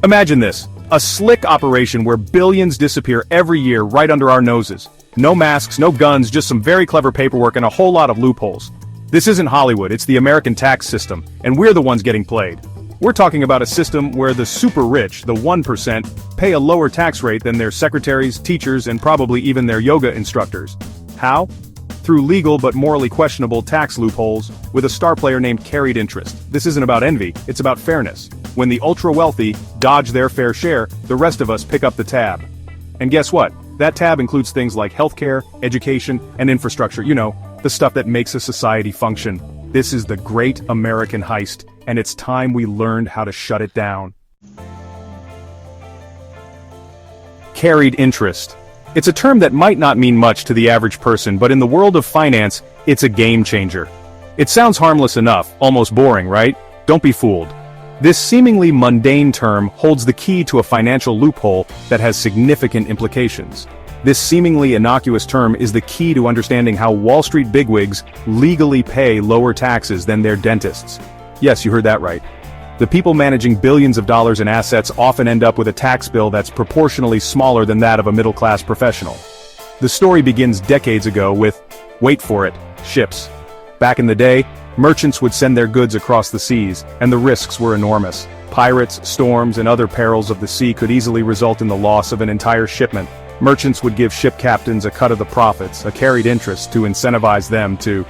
Imagine this, a slick operation where billions disappear every year right under our noses. No masks, no guns, just some very clever paperwork and a whole lot of loopholes. This isn't Hollywood, it's the American tax system, and we're the ones getting played. We're talking about a system where the super rich, the 1%, pay a lower tax rate than their secretaries, teachers, and probably even their yoga instructors. How? Through legal but morally questionable tax loopholes, with a star player named carried interest. This isn't about envy, it's about fairness. When the ultra-wealthy dodge their fair share, the rest of us pick up the tab. And guess what? That tab includes things like healthcare, education, and infrastructure, the stuff that makes a society function. This is the great American heist, and it's time we learned how to shut it down. Carried interest. It's a term that might not mean much to the average person, but in the world of finance, it's a game changer. It sounds harmless enough, almost boring, right? Don't be fooled. This seemingly mundane term holds the key to a financial loophole that has significant implications. This seemingly innocuous term is the key to understanding how Wall Street bigwigs legally pay lower taxes than their dentists. Yes, you heard that right. The people managing billions of dollars in assets often end up with a tax bill that's proportionally smaller than that of a middle-class professional. The story begins decades ago with, wait for it, ships. Back in the day, merchants would send their goods across the seas, and the risks were enormous. Pirates, storms, and other perils of the sea could easily result in the loss of an entire shipment. Merchants would give ship captains a cut of the profits, a carried interest to incentivize them to,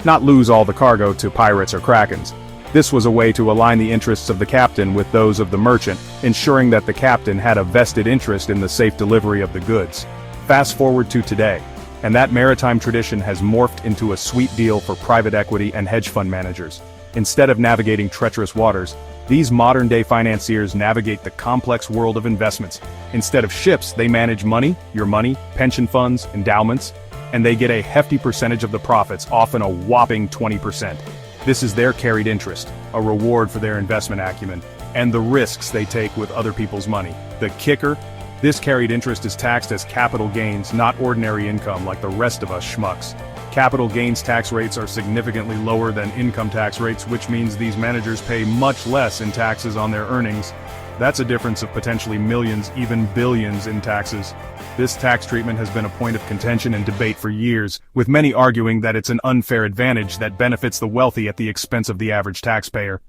not lose all the cargo to pirates or krakens. This was a way to align the interests of the captain with those of the merchant, ensuring that the captain had a vested interest in the safe delivery of the goods. Fast forward to today, and that maritime tradition has morphed into a sweet deal for private equity and hedge fund managers. Instead of navigating treacherous waters, these modern-day financiers navigate the complex world of investments. Instead of ships, they manage money, your money, pension funds, endowments, and they get a hefty percentage of the profits, often a whopping 20%. This is their carried interest, a reward for their investment acumen, and the risks they take with other people's money. The kicker? This carried interest is taxed as capital gains, not ordinary income like the rest of us schmucks. Capital gains tax rates are significantly lower than income tax rates, which means these managers pay much less in taxes on their earnings. That's a difference of potentially millions, even billions in taxes. This tax treatment has been a point of contention and debate for years, with many arguing that it's an unfair advantage that benefits the wealthy at the expense of the average taxpayer.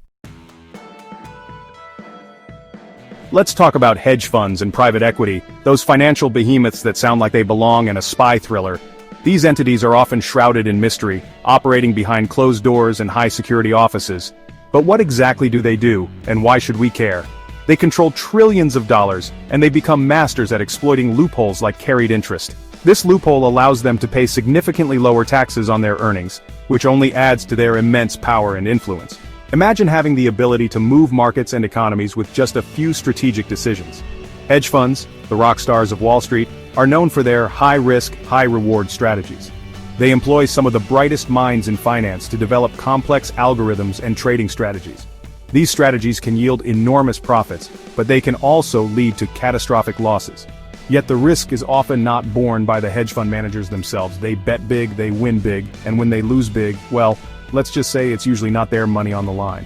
Let's talk about hedge funds and private equity, those financial behemoths that sound like they belong in a spy thriller. These entities are often shrouded in mystery, operating behind closed doors and high-security offices. But what exactly do they do, and why should we care? They control trillions of dollars, and they become masters at exploiting loopholes like carried interest. This loophole allows them to pay significantly lower taxes on their earnings, which only adds to their immense power and influence. Imagine having the ability to move markets and economies with just a few strategic decisions. Hedge funds, the rock stars of Wall Street, are known for their high-risk, high-reward strategies. They employ some of the brightest minds in finance to develop complex algorithms and trading strategies. These strategies can yield enormous profits, but they can also lead to catastrophic losses. Yet the risk is often not borne by the hedge fund managers themselves. They bet big, they win big, and when they lose big, well, let's just say it's usually not their money on the line.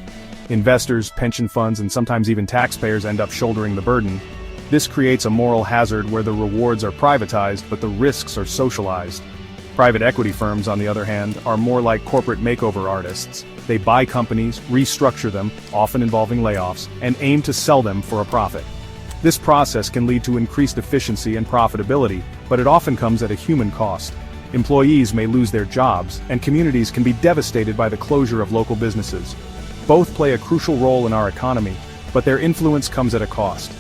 Investors, pension funds, and sometimes even taxpayers end up shouldering the burden. This creates a moral hazard where the rewards are privatized but the risks are socialized. Private equity firms, on the other hand, are more like corporate makeover artists. They buy companies, restructure them, often involving layoffs, and aim to sell them for a profit. This process can lead to increased efficiency and profitability, but it often comes at a human cost. Employees may lose their jobs, and communities can be devastated by the closure of local businesses. Both play a crucial role in our economy, but their influence comes at a cost.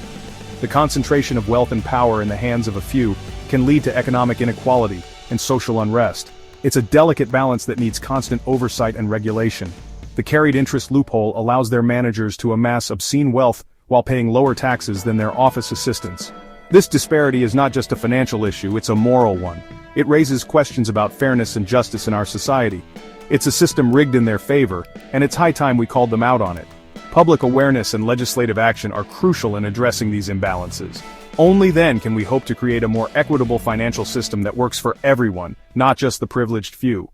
The concentration of wealth and power in the hands of a few can lead to economic inequality and social unrest. It's a delicate balance that needs constant oversight and regulation. The carried interest loophole allows their managers to amass obscene wealth while paying lower taxes than their office assistants. This disparity is not just a financial issue, it's a moral one. It raises questions about fairness and justice in our society. It's a system rigged in their favor, and it's high time we called them out on it. Public awareness and legislative action are crucial in addressing these imbalances. Only then can we hope to create a more equitable financial system that works for everyone, not just the privileged few.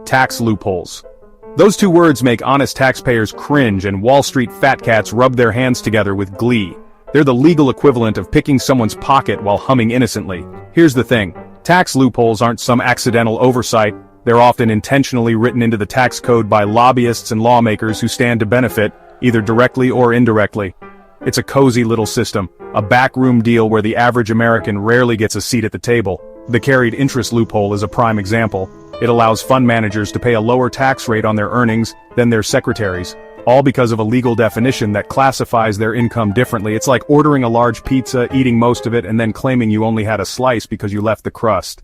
Tax loopholes. Those two words make honest taxpayers cringe and Wall Street fat cats rub their hands together with glee. They're the legal equivalent of picking someone's pocket while humming innocently. Here's the thing. Tax loopholes aren't some accidental oversight. They're often intentionally written into the tax code by lobbyists and lawmakers who stand to benefit, either directly or indirectly. It's a cozy little system, a backroom deal where the average American rarely gets a seat at the table. The carried interest loophole is a prime example. It allows fund managers to pay a lower tax rate on their earnings than their secretaries, all because of a legal definition that classifies their income differently. It's like ordering a large pizza, eating most of it, and then claiming you only had a slice because you left the crust.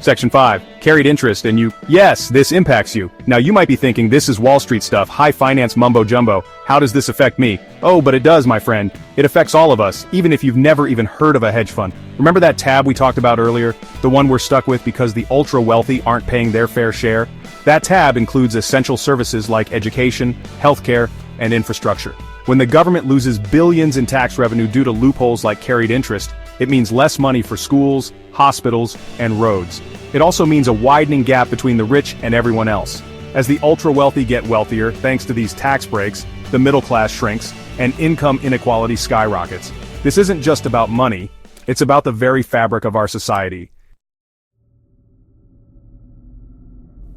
Section 5. Carried interest and you. Yes, this impacts you. Now you might be thinking this is Wall Street stuff, high finance mumbo jumbo. How does this affect me? Oh, but it does, my friend. It affects all of us, even if you've never even heard of a hedge fund. Remember that tab we talked about earlier? The one we're stuck with because the ultra-wealthy aren't paying their fair share? That tab includes essential services like education, healthcare, and infrastructure. When the government loses billions in tax revenue due to loopholes like carried interest, it means less money for schools, hospitals, and roads. It also means a widening gap between the rich and everyone else. As the ultra-wealthy get wealthier thanks to these tax breaks, the middle class shrinks, and income inequality skyrockets. This isn't just about money, it's about the very fabric of our society.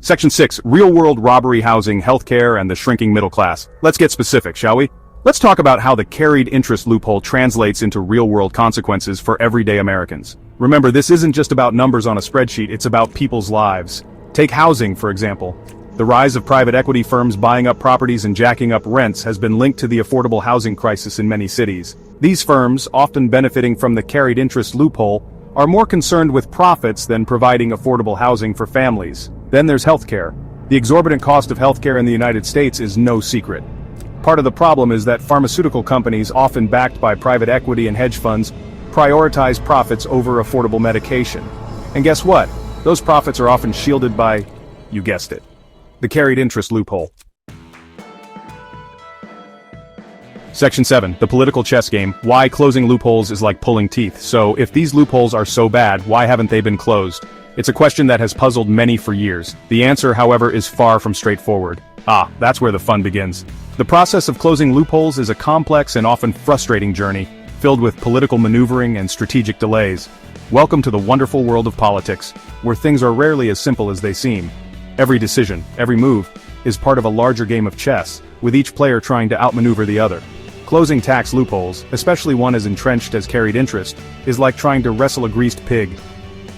Section 6. Real-world robbery, housing, healthcare, and the shrinking middle class. Let's get specific, shall we? Let's talk about how the carried interest loophole translates into real-world consequences for everyday Americans. Remember, this isn't just about numbers on a spreadsheet, it's about people's lives. Take housing, for example. The rise of private equity firms buying up properties and jacking up rents has been linked to the affordable housing crisis in many cities. These firms, often benefiting from the carried interest loophole, are more concerned with profits than providing affordable housing for families. Then there's healthcare. The exorbitant cost of healthcare in the United States is no secret. Part of the problem is that pharmaceutical companies, often backed by private equity and hedge funds, prioritize profits over affordable medication. And guess what? Those profits are often shielded by, you guessed it, the carried interest loophole. Section 7. The political chess game. Why closing loopholes is like pulling teeth. So, if these loopholes are so bad, why haven't they been closed? It's a question that has puzzled many for years. The answer, however, is far from straightforward. That's where the fun begins. The process of closing loopholes is a complex and often frustrating journey, filled with political maneuvering and strategic delays. Welcome to the wonderful world of politics, where things are rarely as simple as they seem. Every decision, every move, is part of a larger game of chess, with each player trying to outmaneuver the other. Closing tax loopholes, especially one as entrenched as carried interest, is like trying to wrestle a greased pig.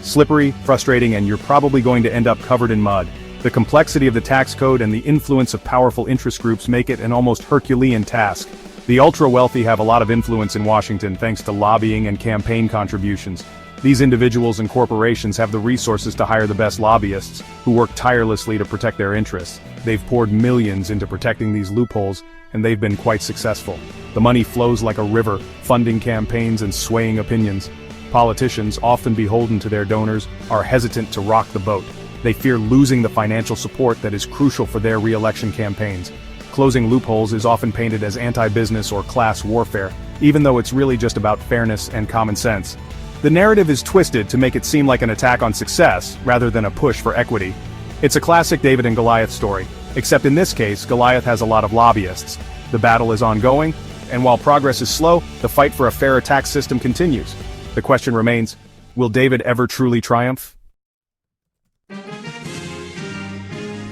Slippery, frustrating, and you're probably going to end up covered in mud. The complexity of the tax code and the influence of powerful interest groups make it an almost Herculean task. The ultra-wealthy have a lot of influence in Washington thanks to lobbying and campaign contributions. These individuals and corporations have the resources to hire the best lobbyists, who work tirelessly to protect their interests. They've poured millions into protecting these loopholes, and they've been quite successful. The money flows like a river, funding campaigns and swaying opinions. Politicians, often beholden to their donors, are hesitant to rock the boat. They fear losing the financial support that is crucial for their re-election campaigns. Closing loopholes is often painted as anti-business or class warfare, even though it's really just about fairness and common sense. The narrative is twisted to make it seem like an attack on success, rather than a push for equity. It's a classic David and Goliath story, except in this case, Goliath has a lot of lobbyists. The battle is ongoing, and while progress is slow, the fight for a fairer tax system continues. The question remains, will David ever truly triumph?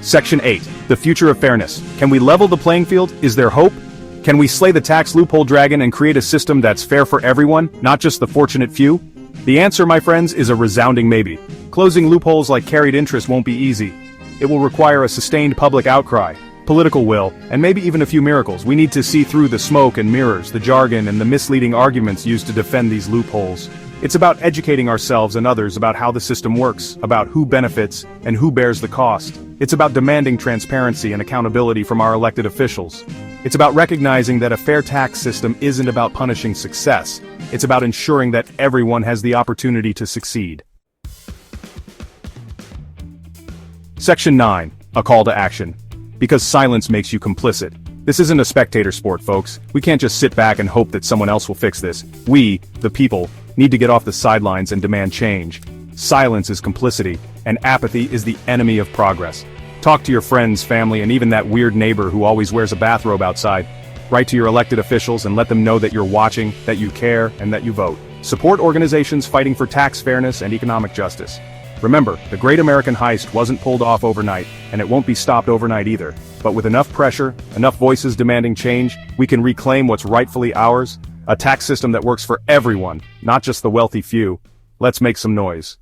Section 8. The future of fairness. Can we level the playing field? Is there hope? Can we slay the tax loophole dragon and create a system that's fair for everyone, not just the fortunate few? The answer, my friends, is a resounding maybe. Closing loopholes like carried interest won't be easy. It will require a sustained public outcry, political will, and maybe even a few miracles. We need to see through the smoke and mirrors, the jargon and the misleading arguments used to defend these loopholes. It's about educating ourselves and others about how the system works, about who benefits, and who bears the cost. It's about demanding transparency and accountability from our elected officials. It's about recognizing that a fair tax system isn't about punishing success. It's about ensuring that everyone has the opportunity to succeed. Section 9. A call to action. Because silence makes you complicit. This isn't a spectator sport, folks. We can't just sit back and hope that someone else will fix this. We, the people, need to get off the sidelines and demand change. Silence is complicity, and apathy is the enemy of progress. Talk to your friends, family, and even that weird neighbor who always wears a bathrobe outside. Write to your elected officials and let them know that you're watching, that you care, and that you vote. Support organizations fighting for tax fairness and economic justice. Remember, the Great American Heist wasn't pulled off overnight, and it won't be stopped overnight either. But with enough pressure, enough voices demanding change, we can reclaim what's rightfully ours. A tax system that works for everyone, not just the wealthy few. Let's make some noise.